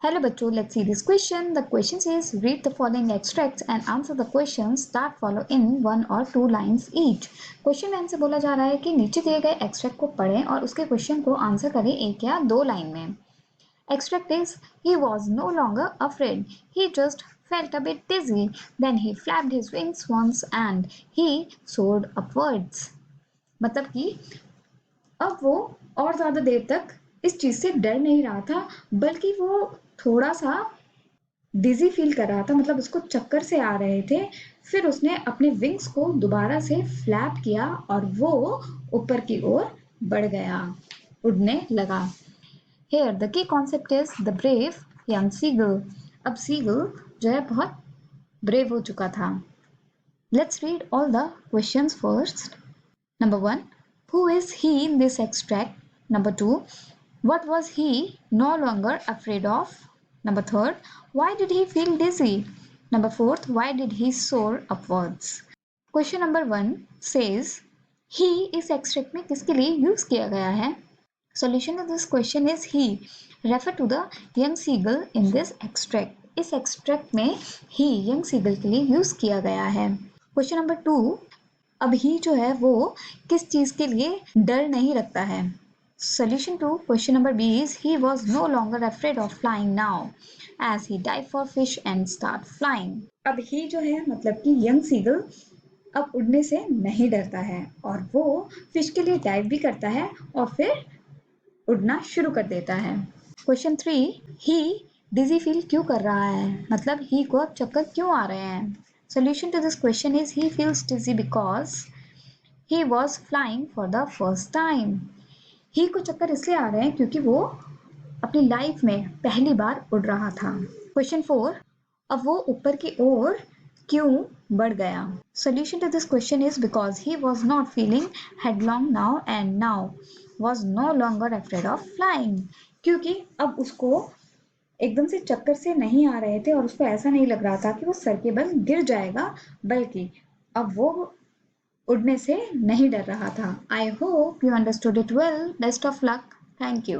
Hello बच्चों, let's see this question. The question says read the following extracts and answer the questions that follow in one or two lines each. Question में से बोला जा रहा है कि नीचे दिए गए एक्सट्रैक्ट को पढ़ें और उसके क्वेश्चन को आंसर करें एक या दो लाइन में. Extract is he was no longer afraid. He just felt a bit dizzy. Then he flapped his wings once and he soared upwards. मतलब कि अब वो और ज्यादा देर तक इस चीज से डर नहीं रहा था, बल्कि वो थोड़ा सा डिजी फील कर रहा था, मतलब उसको चक्कर से आ रहे थे. फिर उसने अपने विंग्स को दोबारा से फ्लैप किया और वो ऊपर की ओर बढ़ गया, उड़ने लगा. Here the key concept is the brave young seagull. अब सीगल जो है बहुत ब्रेव हो चुका था. Let's read all the questions first. Number 1, who is he in this extract? Number 2, what was he no longer afraid of? Number 3, why did he feel dizzy? Number 4, why did he soar upwards? Question number 1 says he इस extract में किसके लिए use किया गया है? Solution to this question is he refer to the young seagull in this extract. इस extract में he young seagull के लिए use किया गया है. Question number 2, अब ही जो है वो किस चीज के लिए डर नहीं रखता है? Solution to question number B is he was no longer afraid of flying now as he dive for fish and start flying. अब ही जो है मतलब कि यंग सीगल अब उड़ने से नहीं डरता है और वो फिश के लिए डाइव भी करता है और फिर उड़ना शुरू कर देता है. क्वेश्चन 3, ही डिजी फील क्यों कर रहा है? मतलब ही को अब चक्कर क्यों आ रहे हैं? Solution to this question is he feels dizzy because he was flying for the first time. ही को चक्कर इसलिए आ रहे हैं क्योंकि वो अपनी लाइफ में पहली बार उड़ रहा था. क्वेश्चन 4, अब वो ऊपर की ओर क्यों बढ़ गया? Solution to this question is because he was not feeling headlong now and now was no longer afraid of flying. क्योंकि अब उसको एकदम से चक्कर से नहीं आ रहे थे और उसको ऐसा नहीं लग रहा था कि वो सर के बल गिर जाएगा, बल्कि अब वो उड़ने से नहीं डर रहा था. I hope you understood it well. Best of luck. Thank you.